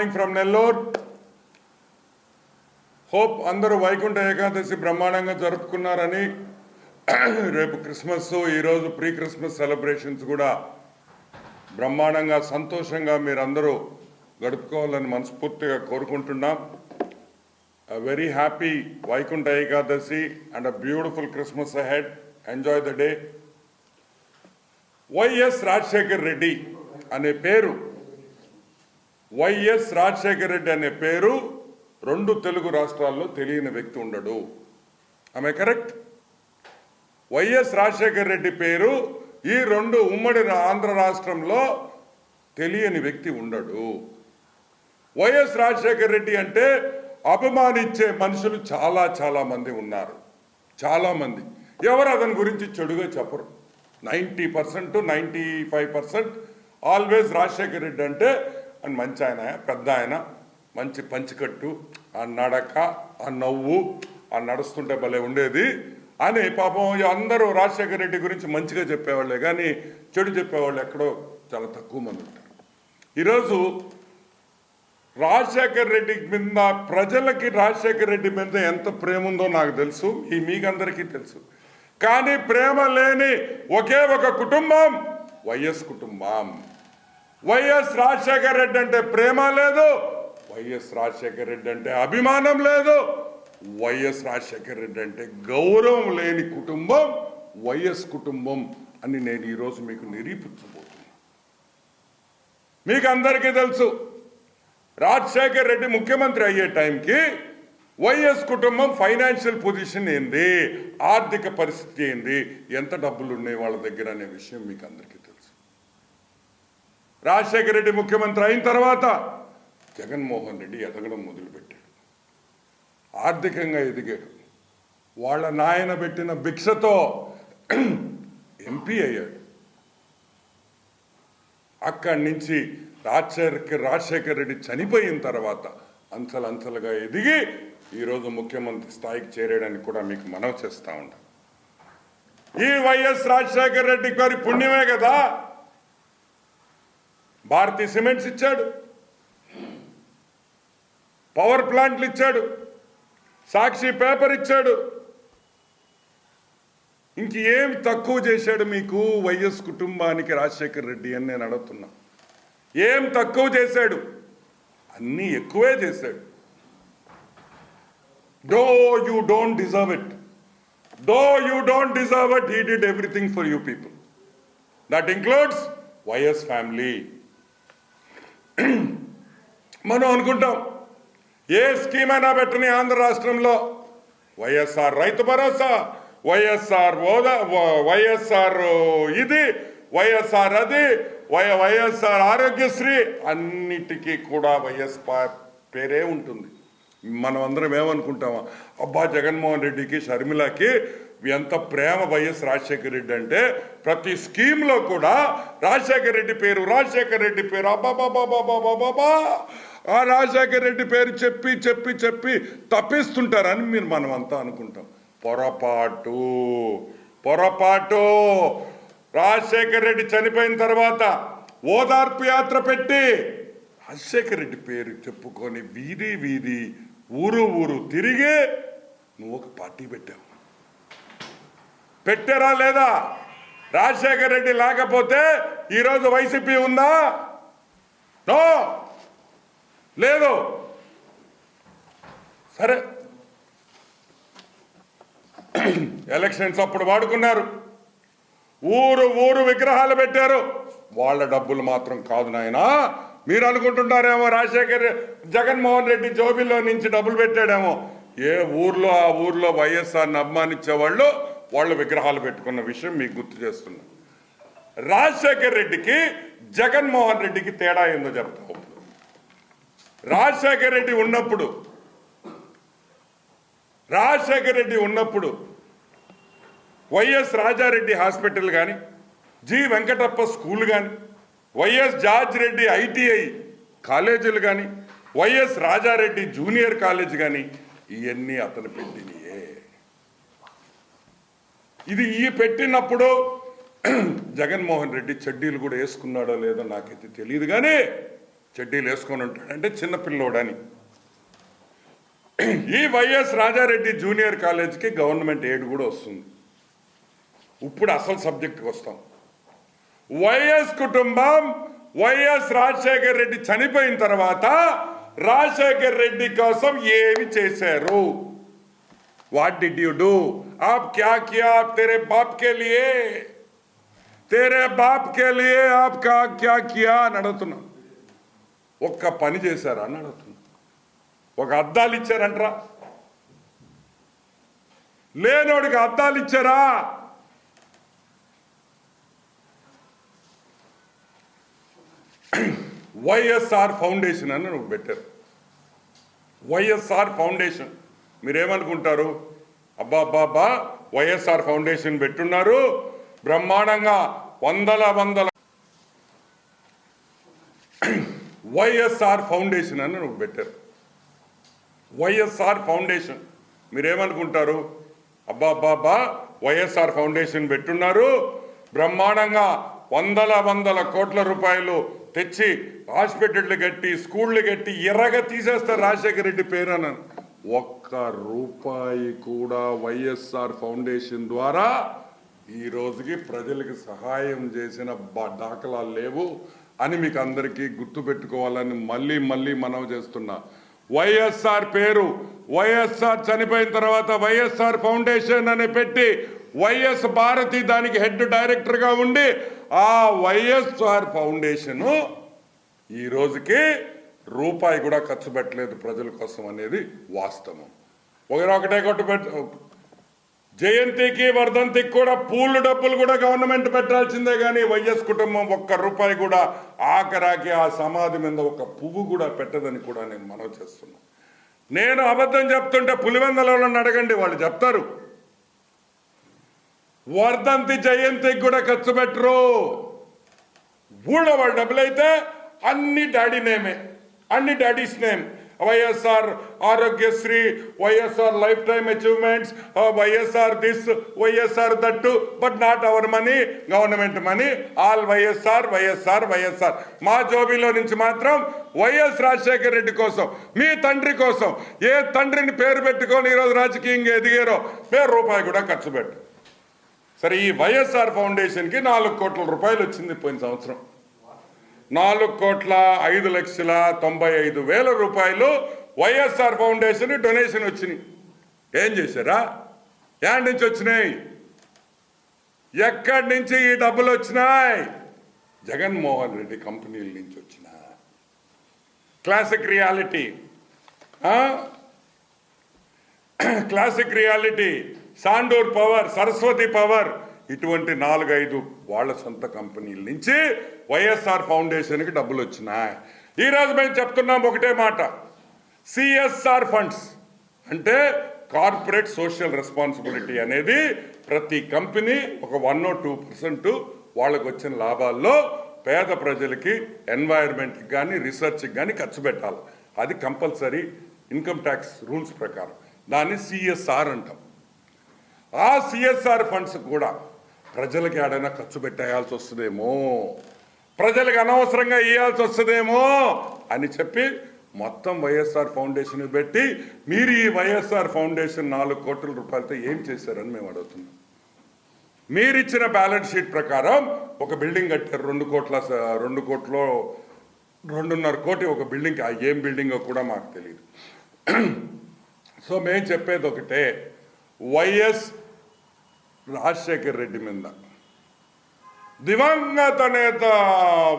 From Nellore. Hope అందరూ వైకుంఠ ఏకాదశి బ్రహ్మాండంగా జరుపుకున్నారని రేపు క్రిస్మస్ ఈ రోజు ప్రీ క్రిస్మస్ సెలబ్రేషన్స్ కూడా బ్రహ్మాండంగా సంతోషంగా మీరందరూ గడుపుకోవాలని మనస్ఫూర్తిగా కోరుకుంటున్నాం. Very happy Vaikuntha Ekadashi and a beautiful Christmas ahead. Enjoy the day. YS Rajasekhar Reddy అనే పేరు వైఎస్ రాజశేఖర్ రెడ్డి అనే పేరు రెండు తెలుగు రాష్ట్రాల్లో తెలియని వ్యక్తి ఉండడు. ఆమె కరెక్ట్? వైఎస్ రాజశేఖర్ రెడ్డి పేరు ఈ రెండు ఉమ్మడి ఆంధ్ర రాష్ట్రంలో తెలియని వ్యక్తి ఉండడు. వైఎస్ రాజశేఖర్ రెడ్డి అంటే అభిమానించే మనుషులు చాలా చాలా మంది ఉన్నారు. చాలా మంది ఎవరు అతని గురించి చెడుగా చెప్పరు. 90% 95% ఆల్వేస్ రాజశేఖర్ రెడ్డి అంటే మంచి ఆయన, పెద్ద ఆయన, మంచి పంచికట్టు, ఆ నడక, ఆ నవ్వు, ఆ నడుస్తుంటే భలే ఉండేది అని పాపం అందరూ రాజశేఖర రెడ్డి గురించి మంచిగా చెప్పేవాళ్ళే కానీ చెడు చెప్పేవాళ్ళు ఎక్కడో చాలా తక్కువ మంది ఉంటారు. ఈరోజు రాజశేఖర రెడ్డి మీద ప్రజలకి రాజశేఖర రెడ్డి మీద ఎంత ప్రేమ ఉందో నాకు తెలుసు, మీకందరికీ తెలుసు. కానీ ప్రేమ లేని ఒకే ఒక కుటుంబం వైఎస్ కుటుంబం. వైఎస్ రాజశేఖర రెడ్డి అంటే ప్రేమ లేదు, వైఎస్ రాజశేఖర రెడ్డి అంటే అభిమానం లేదు, వైఎస్ రాజశేఖర రెడ్డి అంటే గౌరవం లేని కుటుంబం వైఎస్ కుటుంబం అని నేను ఈరోజు మీకు నిరూపించబోతున్నా. మీకు అందరికీ తెలుసు, రాజశేఖర రెడ్డి ముఖ్యమంత్రి అయ్యే టైంకి వైఎస్ కుటుంబం ఫైనాన్షియల్ పొజిషన్ ఏంది, ఆర్థిక పరిస్థితి ఏంది, ఎంత డబ్బులు ఉన్నాయి వాళ్ళ దగ్గర అనే విషయం మీకు అందరికీ తెలుసు. రాజశేఖర రెడ్డి ముఖ్యమంత్రి అయిన తర్వాత జగన్మోహన్ రెడ్డి ఎదగడం మొదలుపెట్టాడు, ఆర్థికంగా ఎదిగాడు. వాళ్ళ నాయన పెట్టిన భిక్షతో ఎంపీ అయ్యాడు. అక్కడి నుంచి రాజశేఖర రెడ్డి చనిపోయిన తర్వాత అంచెలంచెలుగా ఎదిగి ఈరోజు ముఖ్యమంత్రి స్థాయికి చేరేయడానికి కూడా మీకు మనవి చేస్తూ ఉంటాం. ఈ వైఎస్ రాజశేఖర రెడ్డి గారి పుణ్యమే కదా భారతీయ సిమెంట్స్ ఇచ్చాడు, పవర్ ప్లాంట్లు ఇచ్చాడు, సాక్షి పేపర్ ఇచ్చాడు. ఇంకేం తక్కువ చేశాడు మీకు వైఎస్ కుటుంబానికి రాజశేఖర్ రెడ్డి అని నేను అడుగుతున్నా. ఏం తక్కువ చేశాడు? అన్నీ ఎక్కువే చేశాడు. Though you don't deserve it, though you don't deserve it, he did everything for you people. That includes YS family. మనం అనుకుంటాం ఏ స్కీమ్ అయినా పెట్టని ఆంధ్ర రాష్ట్రంలో వైఎస్ఆర్ రైతు భరోసా, వైఎస్ఆర్ హోదా, వైఎస్ఆర్ ఇది, వైఎస్ఆర్ అది, వైఎస్ఆర్ ఆరోగ్యశ్రీ, అన్నిటికీ కూడా వైఎస్ పేరే ఉంటుంది. మనం అందరం ఏమనుకుంటామా, అబ్బా జగన్మోహన్ రెడ్డికి షర్మిలకి ఎంత ప్రేమ వైఎస్ రాజశేఖర రెడ్డి అంటే ప్రతి స్కీమ్లో కూడా రాజశేఖర రెడ్డి పేరు, రాజశేఖర రెడ్డి పేరు, అబ్బాబాబాబాబాబాబా ఆ రాజశేఖర రెడ్డి పేరు చెప్పి చెప్పి చెప్పి తప్పిస్తుంటారని మనం అంతా అనుకుంటాం. పొరపాటు, పొరపాటు. రాజశేఖర రెడ్డి చనిపోయిన తర్వాత ఓదార్పు యాత్ర పెట్టి రాజశేఖర రెడ్డి పేరు చెప్పుకొని వీధి వీధి ఊరు ఊరు తిరిగి నువ్వు ఒక పార్టీ పెట్టావు. పెట్టారా లేదా? రాజశేఖర రెడ్డి లేకపోతే ఈరోజు వైసీపీ ఉందా? నో, లేదు. సరే, ఎలక్షన్స్ అప్పుడు వాడుకున్నారు, ఊరు ఊరు విగ్రహాలు పెట్టారు. వాళ్ళ డబ్బులు మాత్రం కాదు నాయనా. మీరు అనుకుంటున్నారేమో జగన్మోహన్ రెడ్డి జోబిలో నుంచి డబ్బులు పెట్టాడేమో. ఏ ఊర్లో ఆ ఊర్లో వైఎస్ఆర్ని అభిమానించే వాళ్ళు విగ్రహాలు పెట్టుకున్న విషయం మీకు గుర్తు చేస్తున్నా. రాజశేఖర్ రెడ్డికి జగన్మోహన్ రెడ్డికి తేడా ఏందో చెప్తాం. రాజశేఖర్ రెడ్డి ఉన్నప్పుడు వైఎస్ రాజారెడ్డి హాస్పిటల్ కానీ, జి వెంకటప్ప స్కూల్ కానీ, వైఎస్ జార్జ్ రెడ్డి ఐటీఐ కాలేజీలు కానీ, వైఎస్ రాజారెడ్డి జూనియర్ కాలేజ్ కానీ, ఇవన్నీ అతను పెట్టినయే. ఇది పెట్టినప్పుడు జగన్మోహన్ రెడ్డి చెడ్డీలు కూడా వేసుకున్నాడో లేదో నాకైతే తెలియదు, కానీ చెడ్డీలు వేసుకొని ఉంటాడు అంటే చిన్నపిల్లోడని. ఈ వైఎస్ రాజారెడ్డి జూనియర్ కాలేజ్కి గవర్నమెంట్ ఎయిడ్ కూడా వస్తుంది. ఇప్పుడు అసలు సబ్జెక్టుకి వస్తాం. వైఎస్ కుటుంబం వైఎస్ రాజశేఖర్ రెడ్డి చనిపోయిన తర్వాత రాజశేఖర్ రెడ్డి కోసం ఏమి చేశారు? What did you do? आप क्या किया? आप तेरे बाप के लिए आप क्या किया అని అడుగుతున్నా. ఒక్క పని చేశారా అని అడుగుతున్నా. ఒక అద్దాలు ఇచ్చారంటరా? లేనోడికి అద్దాలు ఇచ్చారా? వైఎస్ఆర్ ఫౌండేషన్ అని ఒకటి పెట్టారు. వైఎస్ఆర్ ఫౌండేషన్ మీరేమనుకుంటారు? అబ్బా వైఎస్ఆర్ ఫౌండేషన్ పెట్టున్నారు, బ్రహ్మాండంగా వందల వైఎస్ఆర్ ఫౌండేషన్ అని ఒకటి పెట్టారు. వైఎస్ఆర్ ఫౌండేషన్ మీరేమనుకుంటారు? అబ్బా వైఎస్ఆర్ ఫౌండేషన్ పెట్టున్నారు, బ్రహ్మాండంగా వందల కోట్ల రూపాయలు తెచ్చి హాస్పిటళ్ళు కట్టి స్కూళ్ళు కట్టి ఎర్రగా తీసేస్తారు రాజశేఖర రెడ్డి పేరు అని. ఒక్క రూపాయి కూడా వైఎస్ఆర్ ఫౌండేషన్ ద్వారా ఈ రోజుకి ప్రజలకు సహాయం చేసిన దాఖలాలు లేవు అని మీకు అందరికీ గుర్తుపెట్టుకోవాలని మళ్ళీ మనవి చేస్తున్నా. వైఎస్ఆర్ పేరు వైఎస్ఆర్ చనిపోయిన తర్వాత వైఎస్ఆర్ ఫౌండేషన్ అని పెట్టి వైఎస్ భారతి దానికి హెడ్ డైరెక్టర్గా ఉండి ఆ వైఎస్ఆర్ ఫౌండేషన్ ఈ రోజుకి రూపాయి కూడా ఖర్చు పెట్టలేదు ప్రజల కోసం అనేది వాస్తవం. ఒకటే జయంతికి వర్ధంతికి కూడా పూలు డబ్బులు కూడా గవర్నమెంట్ పెట్టాల్సిందే కానీ వైఎస్ కుటుంబం ఒక్క రూపాయి కూడా ఆఖరాకి ఆ సమాధి మీద ఒక పువ్వు కూడా పెట్టదని కూడా నేను మనవి చేస్తున్నా. నేను అబద్ధం చెప్తుంటే పులివెందులలో అడగండి, వాళ్ళు చెప్తారు. వర్ధంతి జయంతికి కూడా ఖర్చు పెట్టరు. ఊళ్ళో వాళ్ళ డబ్బులైతే అన్ని డాడీ నేమే, అన్ని daddy's name. YSR Aarogyasri, YSR life time achievements, YSR this, YSR that, but not our money, government money, all YSR. మా జోబీలో నుంచి మాత్రం వైఎస్ రాజశేఖర రెడ్డి కోసం, మీ తండ్రి కోసం, ఏ తండ్రిని పేరు పెట్టుకొని ఈరోజు రాజకీయంగా ఎదిగారో పేరు రూపాయి కూడా ఖర్చు పెట్టు. సరే, ఈ వైఎస్ఆర్ ఫౌండేషన్కి 4 కోట్ల రూపాయలు వచ్చింది పోయిన సంవత్సరం. 4,05,95,000 రూపాయలు వైఎస్ఆర్ ఫౌండేషన్ డొనేషన్ వచ్చినాయి. ఏం చేశారా? ఎక్కడి నుంచి వచ్చినాయి? ఎక్కడి నుంచి ఈ డబ్బులు వచ్చినాయి? జగన్మోహన్ రెడ్డి కంపెనీల నుంచి వచ్చినాయి. Classic reality, Sandur power, Saraswati power, ఇటువంటి 4-5 వాళ్ళ సొంత కంపెనీల నుంచి వైఎస్ఆర్ ఫౌండేషన్కి డబ్బులు వచ్చినాయి. ఈరోజు మేము చెప్తున్నాం ఒకటే మాట, సిఎస్ఆర్ ఫండ్స్ అంటే కార్పొరేట్ సోషల్ రెస్పాన్సిబిలిటీ అనేది ప్రతి కంపెనీ ఒక 1 or 2% వాళ్ళకు వచ్చిన లాభాల్లో పేద ప్రజలకి, ఎన్వైర్న్మెంట్కి కానీ రీసెర్చ్కి కానీ ఖర్చు పెట్టాలి. అది కంపల్సరీ ఇన్కమ్ ట్యాక్స్ రూల్స్ ప్రకారం. దాన్ని సిఎస్ఆర్ అంటాం. ఆ సిఎస్ఆర్ ఫండ్స్ కూడా ప్రజలకి ఏడైనా ఖర్చు పెట్టేయాల్సి వస్తుందేమో, ప్రజలకు అనవసరంగా ఇవ్వాల్సి వస్తుందేమో అని చెప్పి మొత్తం వైఎస్ఆర్ ఫౌండేషన్ పెట్టి, మీరు ఈ వైఎస్ఆర్ ఫౌండేషన్ 4 కోట్ల రూపాయలతో ఏం చేశారని మేము అడుగుతున్నాం. మీరిచ్చిన బ్యాలెన్స్ షీట్ ప్రకారం ఒక బిల్డింగ్ కట్టారు 2 కోట్లు 2.5 కోటి ఒక బిల్డింగ్. ఏం బిల్డింగో కూడా మాకు తెలియదు. సో మేము చెప్పేది ఒకటే, వైఎస్ రాజశేఖర్ రెడ్డి మీద దివంగత నేత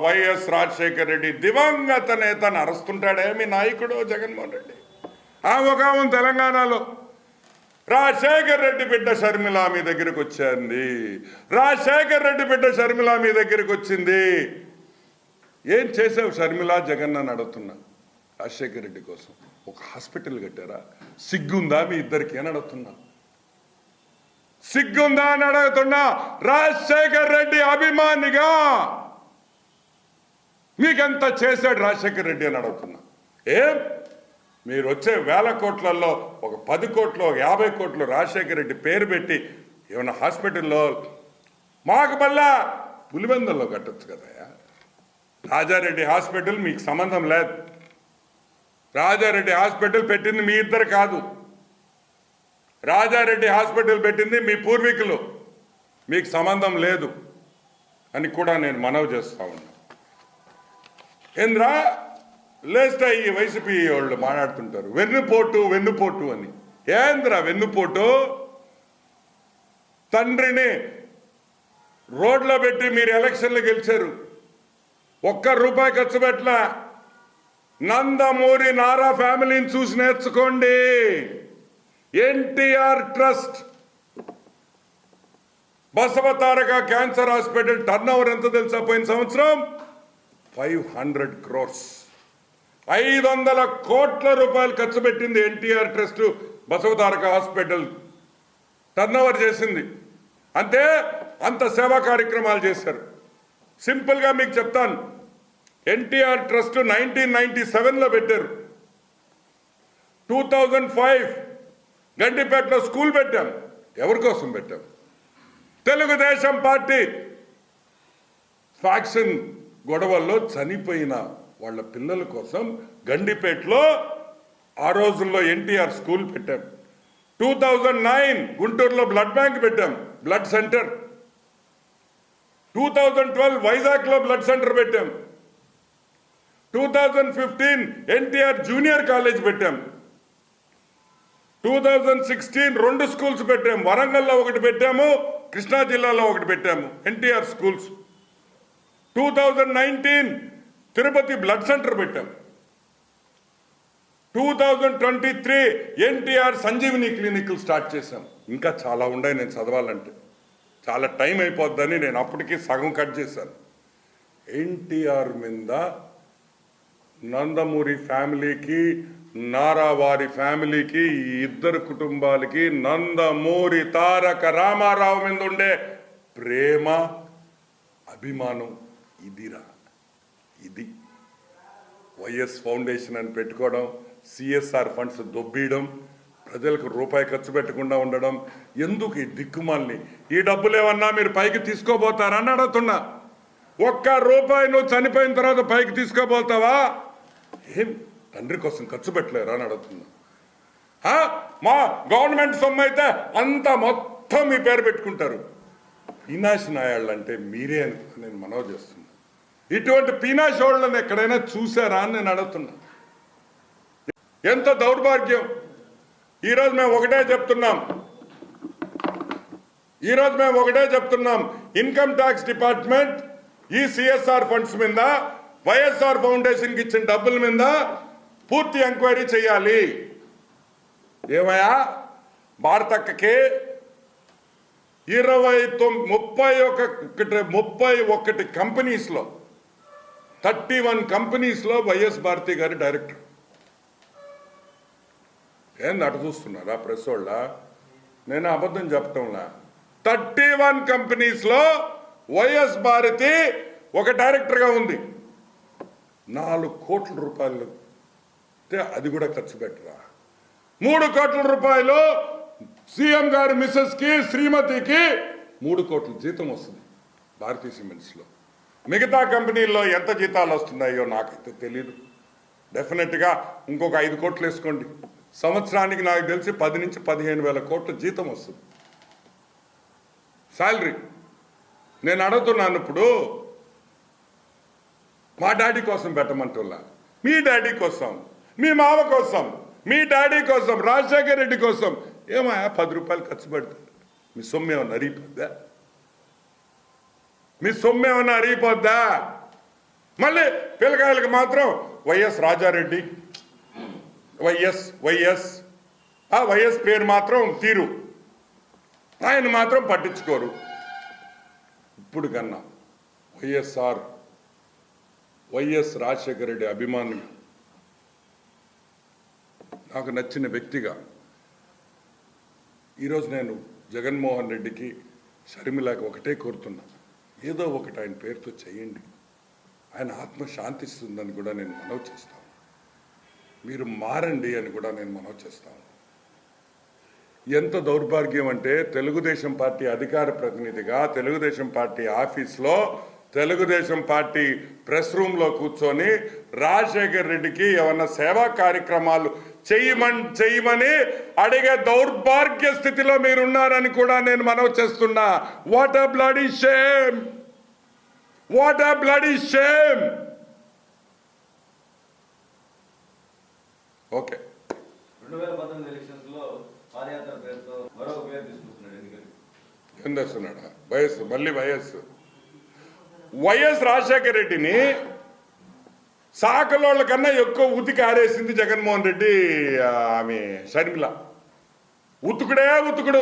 వైఎస్ రాజశేఖర్ రెడ్డి దివంగత నేత అని అరుస్తుంటాడే మీ నాయకుడు జగన్మోహన్ రెడ్డి. ఒక తెలంగాణలో రాజశేఖర్ రెడ్డి బిడ్డ షర్మిల మీ దగ్గరికి వచ్చింది, రాజశేఖర్ రెడ్డి బిడ్డ షర్మిల మీ దగ్గరికి వచ్చింది. ఏం చేసావు షర్మిల, జగన్ అని అడుగుతున్నా. రాజశేఖర్ రెడ్డి కోసం ఒక హాస్పిటల్ కట్టారా? సిగ్గుందా మీ ఇద్దరికి అని అడుగుతున్నా. సిగ్గుందా అని అడుగుతున్నా. రాజశేఖర్ రెడ్డి అభిమానిగా మీకెంత చేశాడు రాజశేఖర్ రెడ్డి అని అడుగుతున్నా. మీరు వచ్చే 1000 కోట్లలో ఒక 10 కోట్లు 50 కోట్లు రాజశేఖర్ రెడ్డి పేరు పెట్టి ఏమన్నా హాస్పిటల్లో మాకు మళ్ళా పులివెందుల్లో కట్టచ్చు కదా. రాజారెడ్డి హాస్పిటల్ మీకు సంబంధం లేదు. రాజారెడ్డి హాస్పిటల్ పెట్టింది మీ ఇద్దరు కాదు. రాజారెడ్డి హాస్పిటల్ పెట్టింది మీ పూర్వీకులు, మీకు సంబంధం లేదు అని కూడా నేను మనవి చేస్తా ఉన్నా. ఏంద్రా లేస్తా ఈ వైసీపీ వాళ్ళు మాట్లాడుతుంటారు వెన్నుపోటు అని. ఏంద్రా వెన్నుపోటు? తండ్రిని రోడ్లో పెట్టి మీరు ఎలక్షన్లు గెలిచారు, ₹1 ఖర్చు పెట్టలా. నందమూరి నారా ఫ్యామిలీని చూసి నేర్చుకోండి. NTR trust, Basavataraka cancer hospital turnover ఎంత తెలుసా? పోయిన సంవత్సరం 500 crores, 500 కోట్ల రూపాయలు ఖర్చు పెట్టింది NTR trust. Basavataraka hospital turnover చేసింది. అంటే అంత సేవా కార్యక్రమాలు చేశారు. సింపుల్గా మీకు చెప్తాను, ఎన్టీఆర్ ట్రస్ట్ 1997లో పెట్టారు. 2005 గండిపేటలో స్కూల్ పెట్టాం. ఎవరి కోసం పెట్టాం? తెలుగుదేశం పార్టీ ఫ్యాక్షన్ గొడవల్లో చనిపోయిన వాళ్ళ పిల్లల కోసం గండిపేటలో ఆ రోజుల్లో ఎన్టీఆర్ స్కూల్ పెట్టాం. 2009 గుంటూరులో బ్లడ్ బ్యాంక్ పెట్టాం, బ్లడ్ సెంటర్. 2012 వైజాగ్లో బ్లడ్ సెంటర్ పెట్టాం. 2015 ఎన్టీఆర్ జూనియర్ కాలేజ్ పెట్టాం. 2016 2 స్కూల్స్ పెట్టాం. వరంగల్లో ఒకటి పెట్టాము, కృష్ణా జిల్లాలో ఒకటి పెట్టాము, NTR schools. 2019 Tirupati blood centre పెట్టాం. 2023 ఎన్టీఆర్ సంజీవిని క్లినిక్లు స్టార్ట్ చేశాం. ఇంకా చాలా ఉన్నాయి, నేను చదవాలంటే చాలా టైం అయిపోద్దని నేను అప్పటికి సగం కట్ చేశాను. ఎన్టీఆర్ మీద నందమూరి ఫ్యామిలీకి, నారావారి ఫ్యామిలీకి, ఈ ఇద్దరు కుటుంబాలకి నందమూరి తారక రామారావు మీద ఉండే ప్రేమ, అభిమానం ఇదిరా. ఇది వైఎస్ ఫౌండేషన్ అని పెట్టుకోవడం, సిఎస్ఆర్ ఫండ్స్ దొబ్బీయడం, ప్రజలకు రూపాయి ఖర్చు పెట్టకుండా ఉండడం. ఎందుకు ఈ దిక్కుమాలని? ఈ డబ్బులు ఏమన్నా మీరు పైకి తీసుకోబోతారని అడుగుతున్నా. ₹1 నువ్వు చనిపోయిన తర్వాత పైకి తీసుకోబోతావా? ఏం తండ్రి కోసం ఖర్చు పెట్టలేరా అని అడుగుతున్నా. మా గవర్నమెంట్ సొమ్ము అయితే అంత మొత్తం మీ పేరు పెట్టుకుంటారు. పీనాశి నాయాళ్ళు అంటే మీరే అని నేను మనవి చేస్తున్నా. ఇటువంటి పీనాశి వాళ్ళని ఎక్కడైనా చూసారా అని నేను అడుగుతున్నా. ఎంత దౌర్భాగ్యం! ఈరోజు మేము ఒకటే చెప్తున్నాం, ఇన్కమ్ ట్యాక్స్ డిపార్ట్మెంట్ ఈ సిఎస్ఆర్ ఫండ్స్ మీద, వైఎస్ఆర్ ఫౌండేషన్కి ఇచ్చిన డబ్బుల మీద పూర్తి ఎంక్వైరీ చేయాలి. ఏమయ్యా, భారతక్కకి 31 కంపెనీస్లో 31 కంపెనీస్లో వైఎస్ భారతి గారి డైరెక్టర్. ఏంది అటు చూస్తున్నారా ప్రెస్ వాళ్ళ? నేను అబద్ధం చెప్పటంలా. 31 కంపెనీస్లో వైఎస్ భారతి ఒక డైరెక్టర్గా ఉంది. 4 కోట్ల రూపాయలు అది కూడా ఖర్చు పెట్టరా? 3 కోట్ల రూపాయలు సీఎం గారి మిస్సెస్కి, శ్రీమతికి 3 కోట్ల జీతం వస్తుంది భారతీయ సిమెంట్స్లో. మిగతా కంపెనీల్లో ఎంత జీతాలు వస్తున్నాయో నాకైతే తెలీదు. డెఫినెట్గా ఇంకొక 5 కోట్లు వేసుకోండి. సంవత్సరానికి నాకు తెలిసి 10 నుంచి 15 వేల కోట్ల జీతం వస్తుంది శాలరీ. నేను అడుగుతున్నాను, ఇప్పుడు మా డాడీ కోసం పెట్టమంటున్నా, మీ డాడీ కోసం, మీ మామ కోసం, మీ డాడీ కోసం, రాజశేఖర్ రెడ్డి కోసం ఏమయ్యా ₹10 ఖర్చు పెడతారు? మీ సొమ్ము ఏమన్నా అరిగిపోద్దా? మళ్ళీ పిల్లకాయలకు మాత్రం వైఎస్ రాజారెడ్డి, వైఎస్ పేరు మాత్రం తీరు, ఆయన మాత్రం పట్టించుకోరు. ఇప్పుడు కన్నా వైఎస్ రాజశేఖర రెడ్డి అభిమానిగా, నాకు నచ్చిన వ్యక్తిగా ఈరోజు నేను జగన్మోహన్ రెడ్డికి, షర్మిలకి ఒకటే కోరుతున్నా, ఏదో ఒకటి ఆయన పేరుతో చేయండి. ఆయన ఆత్మ శాంతిస్తుందని కూడా నేను మనవి చేస్తాను. మీరు మారండి అని కూడా నేను మనవి చేస్తాను. ఎంత దౌర్భాగ్యం అంటే, తెలుగుదేశం పార్టీ అధికార ప్రతినిధిగా తెలుగుదేశం పార్టీ ఆఫీస్లో తెలుగుదేశం పార్టీ ప్రెస్ రూమ్లో కూర్చొని రాజశేఖర్ రెడ్డికి ఏమన్నా సేవా కార్యక్రమాలు చేయమని అడిగే దౌర్భాగ్య స్థితిలో మీరున్నారని కూడా నేను మనవి చేస్తున్నా. What a bloody shame, what a bloody shame. Okay, 2019 elections లో పాదయాత్ర పేరుతో మరో పేరు తీసుకుంటున్నాడు. ఏం చేస్తున్నాడా? వయస్సు, మళ్ళీ వైఎస్ రాజశేఖర రెడ్డిని సాకలోళ్ళ కన్నా ఎక్కువ ఉతికి ఆరేసింది జగన్మోహన్ రెడ్డి. ఆమె షర్మిల ఉతుకుడే ఉతుకుడు.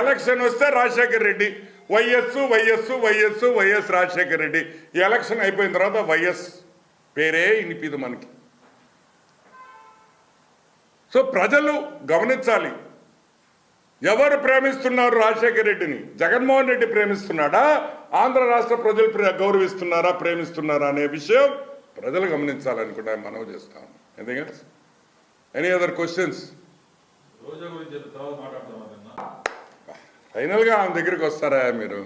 ఎలక్షన్ వస్తే రాజశేఖర రెడ్డి, వైఎస్ రాజశేఖర రెడ్డి. ఎలక్షన్ అయిపోయిన తర్వాత వైఎస్ పేరే ఇనిపిదు మనకి. సో ప్రజలు గమనించాలి, ఎవరు ప్రేమిస్తున్నారు రాజశేఖర రెడ్డిని? జగన్మోహన్ రెడ్డి ప్రేమిస్తున్నాడా, ఆంధ్ర రాష్ట్ర ప్రజలు గౌరవిస్తున్నారా, ప్రేమిస్తున్నారా అనే విషయం ప్రజలు గమనించాలని కూడా మనవి చేస్తాను. ఎందుకంటే ఎనీ అదర్ క్వశ్చన్స్? ఫైనల్గా ఆమె దగ్గరికి వస్తారా మీరు?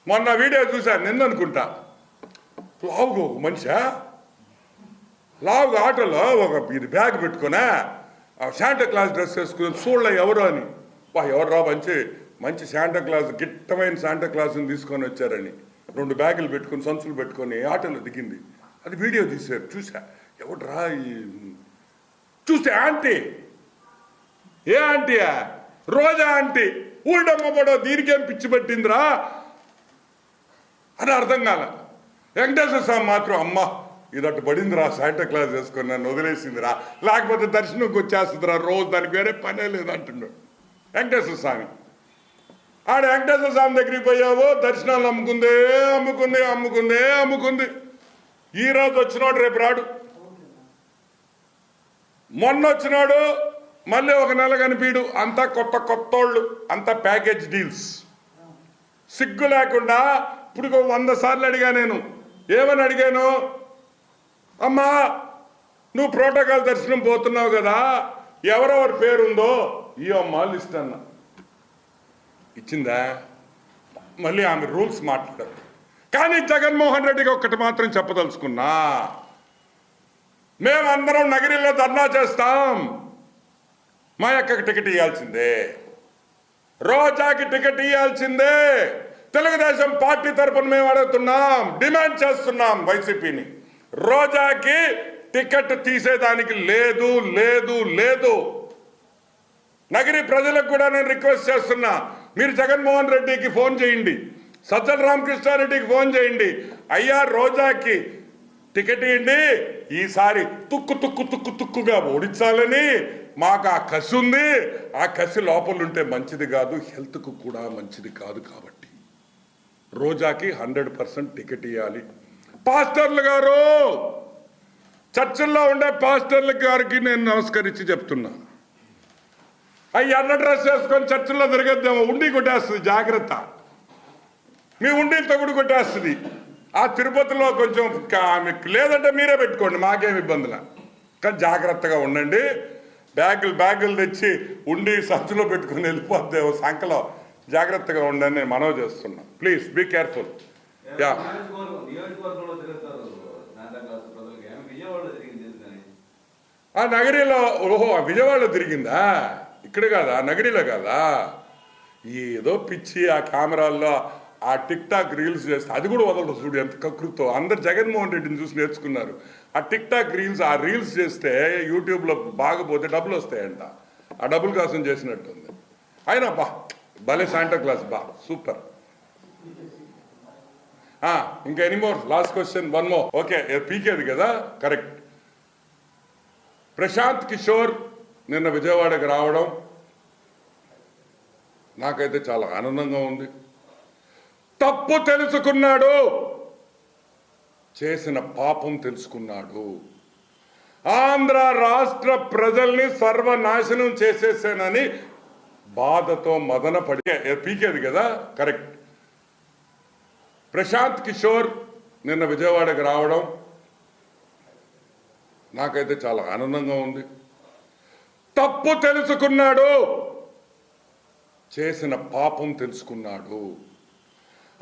మొన్న వీడియో చూశాను, నిన్న అనుకుంటా. లావుగా ఒక మనిషా, లావుగా ఆటోలో ఒక ఇది బ్యాగ్ పెట్టుకున్నా, శాంటా క్లాస్ డ్రెస్ వేసుకుని చూడలే ఎవరో అని. ఎవరు మంచి శాంటా క్లాస్, గిట్టమైన శాంటా క్లాస్ని తీసుకొని వచ్చారని 2 బ్యాగులు పెట్టుకుని, సంచులు పెట్టుకొని ఆటోలో దిగింది. అది వీడియో తీశారు, చూసా. ఎవడ్రా చూస్తే ఆంటీ, ఏ ఆంటీయా? రోజా ఆంటీ. ఊళ్ళమ్మబడో దీనికేం పిచ్చి పట్టిందిరా అని అర్థం కాల. వెంకటేశ్వర స్వామి మాత్రం అమ్మ ఇదట్టు పడిందిరా, శాంటా క్లాస్ వేసుకొని నన్ను వదిలేసిందిరా, లేకపోతే దర్శనంకి వచ్చేస్తుందిరా రోజు, దానికి వేరే పనే లేదంటున్నాడు వెంకటేశ్వర స్వామి. ఆడ వెంకటేశ్వర స్వామి దగ్గరికి పోయావు, దర్శనాలు అమ్ముకుంది. ఈరోజు వచ్చినాడు, రేపు రాడు. మొన్న వచ్చినాడు, మళ్ళీ ఒక నెల కనిపీడు. అంతా కొత్తోళ్ళు, అంతా ప్యాకేజ్ డీల్స్. సిగ్గు లేకుండా ఇప్పుడు 100 సార్లు అడిగా నేను. ఏమని అడిగాను? అమ్మా నువ్వు ప్రోటోకాల్ దర్శనం పోతున్నావు కదా, ఎవరెవరి పేరుందో ఈ అమ్మ లిస్ట్ అన్న. ఇచ్చిందా? మళ్ళీ ఆమె రూల్స్ మాట్లాడారు. కానీ జగన్మోహన్ రెడ్డికి ఒక్కటి మాత్రం చెప్పదలుచుకున్నా, మేమందరం నగరిలో ధర్నా చేస్తాం. మా అక్కకి టికెట్ ఇవ్వాల్సిందే, రోజాకి టికెట్ ఇవ్వాల్సిందే. తెలుగుదేశం పార్టీ తరఫున మేము అడుగుతున్నాం, డిమాండ్ చేస్తున్నాం వైసీపీని. రోజాకి టికెట్ తీసేదానికి లేదు. నగరి ప్రజలకు కూడా నేను రిక్వెస్ట్ చేస్తున్నా, మీరు జగన్మోహన్ రెడ్డికి ఫోన్ చేయండి, సజ్జల రామకృష్ణారెడ్డికి ఫోన్ చేయండి. అయ్యా రోజాకి టికెట్ ఇవ్వండి, ఈసారి తుక్కుగా ఓడించాలని మాకు ఆ కసి ఉంది. ఆ కసి లోపల ఉంటే మంచిది కాదు, హెల్త్కు కూడా మంచిది కాదు. కాబట్టి రోజాకి 100% టికెట్ ఇవ్వాలి. పాస్టర్లు గారు, చర్చిల్లో ఉండే పాస్టర్ల గారికి నేను నమస్కరించి చెప్తున్నా, అవి ఎర్ర డ్రెస్ వేసుకొని చర్చిల్లో తిరగద్దేమో, ఉండి కొట్టేస్తుంది, జాగ్రత్త. మీ ఉండితో కూడా కొట్టేస్తుంది. ఆ తిరుపతిలో కొంచెం లేదంటే మీరే పెట్టుకోండి, మాకేం ఇబ్బందుల. కానీ జాగ్రత్తగా ఉండండి. బ్యాగులు తెచ్చి ఉండి సంచులో పెట్టుకుని వెళ్ళిపోద్దేమో సంకలో. జాగ్రత్తగా ఉండండి, నేను మనవి చేస్తున్నా. Please be careful. యా, ఆ నగరిలో, ఓహో విజయవాడలో తిరిగిందా? ఇక్కడ కాదా, నగరిలో కాదా? ఏదో పిచ్చి ఆ కెమెరాల్లో ఆ టిక్ టాక్ రీల్స్ చేస్తే అది కూడా వదలరు చూడు, ఎంత కకృతో. అందరు జగన్మోహన్ రెడ్డిని చూసి నేర్చుకున్నారు. ఆ టిక్ టాక్ రీల్స్, ఆ రీల్స్ చేస్తే యూట్యూబ్లో బాగపోతే డబ్బులు వస్తాయంట. ఆ డబ్బుల కోసం చేసినట్టుంది. అయినా భలే శాంటా క్లాస్, సూపర్. ఇంకా anymore? Last question, 1 more. Okay, పీకేది కదా, కరెక్ట్. ప్రశాంత్ కిషోర్ నిన్న విజయవాడకి రావడం నాకైతే చాలా ఆనందంగా ఉంది. తప్పు తెలుసుకున్నాడు, చేసిన పాపం తెలుసుకున్నాడు. ఆంధ్ర రాష్ట్ర ప్రజల్ని సర్వనాశనం చేసేసానని బాధతో మదన పడి పీకేది కదా, కరెక్ట్. ప్రశాంత్ కిషోర్ నిన్న విజయవాడకి రావడం నాకైతే చాలా ఆనందంగా ఉంది. తప్పు తెలుసుకున్నాడు, చేసిన పాపం తెలుసుకున్నాడు.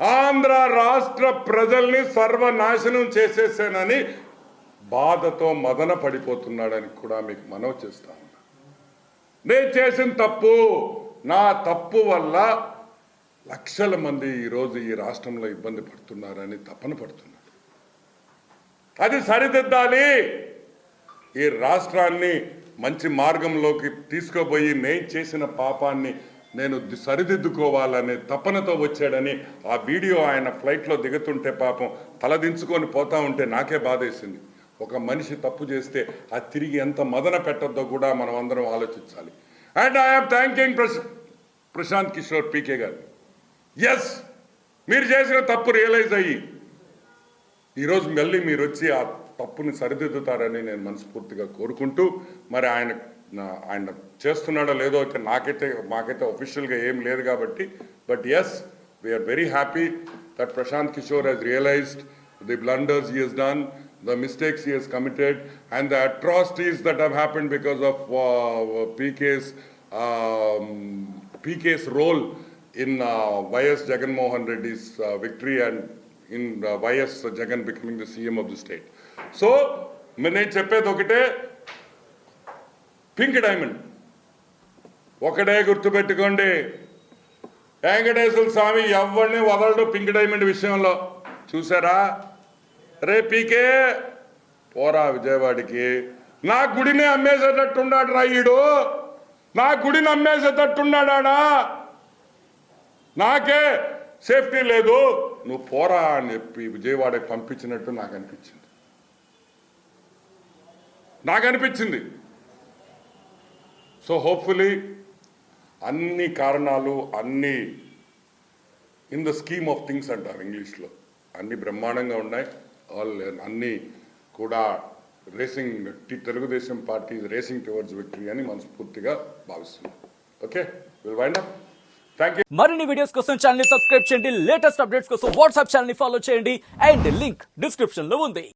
ఆంధ్ర రాష్ట్ర ప్రజల్ని సర్వనాశనం చేసేసానని బాధతో మదన పడిపోతున్నాడని కూడా మీకు మనవి చేస్తా ఉన్నా. నేను చేసిన తప్పు, నా తప్పు వల్ల లక్షల మంది ఈరోజు ఈ రాష్ట్రంలో ఇబ్బంది పడుతున్నారని తపన పడుతున్నారు. అది సరిదిద్దాలి. ఈ రాష్ట్రాన్ని మంచి మార్గంలోకి తీసుకుపోయి నేను చేసిన పాపాన్ని నేను సరిదిద్దుకోవాలనే తపనతో వచ్చాడని ఆ వీడియో ఆయన ఫ్లైట్లో దిగుతుంటే పాపం తలదించుకొని పోతా ఉంటే నాకే బాధేసింది. ఒక మనిషి తప్పు చేస్తే అది తిరిగి ఎంత మదన పెట్టద్దో కూడా మనం అందరం ఆలోచించాలి. And I'm thanking Prashanth Kishor PK గారు. ఎస్, మీరు చేసిన తప్పు రియలైజ్ అయ్యి ఈరోజు మళ్ళీ మీరు వచ్చి ఆ తప్పుని సరిదిద్దుతారని నేను మనస్ఫూర్తిగా కోరుకుంటూ, మరి ఆయన చేస్తున్నాడో లేదో మాకైతే ఒఫిషియల్గా ఏం లేదు కాబట్టి, but yes, we're very happy that Prashant Kishor has realized the blunders he has done, the mistakes he has committed, and the atrocities that have happened because of PK's role in YS Jagan Mohan Reddy's victory and in YS Jagan becoming the CM of the state. So, నేను చెప్పేది ఒకటే, pink diamond ఒకటే గుర్తుపెట్టుకోండి, వెంకటేశ్వర స్వామి ఎవరిని వదలడు pink diamond విషయంలో. చూసారా? రే పీకే, పోరా విజయవాడకి. నా గుడిని అమ్మేసేటట్టున్నాడు రా ఈడు, నా గుడిని అమ్మేసేటట్టున్నాడా, నాకే సేఫ్టీ లేదు, నువ్వు పోరా అని చెప్పి విజయవాడకి పంపించినట్టు నాకు అనిపించింది. సో హోప్ఫుల్లీ అన్ని కారణాలు అన్ని in the scheme of things అంటారు ఇంగ్లీష్లో, అన్ని బ్రహ్మాండంగా ఉన్నాయి. అన్నీ కూడా Telugu Desam party racing towards victory అని మనస్ఫూర్తిగా భావిస్తున్నాం. Okay, will wind up. Thank you. మరిన్ని వీడియోస్ కోసం ఛానల్ ని సబ్స్క్రైబ్ చేయండి, లేటెస్ట్ అప్డేట్స్ కోసం వాట్సాప్ ఛానల్ ని ఫాలో చేయండి, అండ్ లింక్ డిస్క్రిప్షన్ లో ఉంది.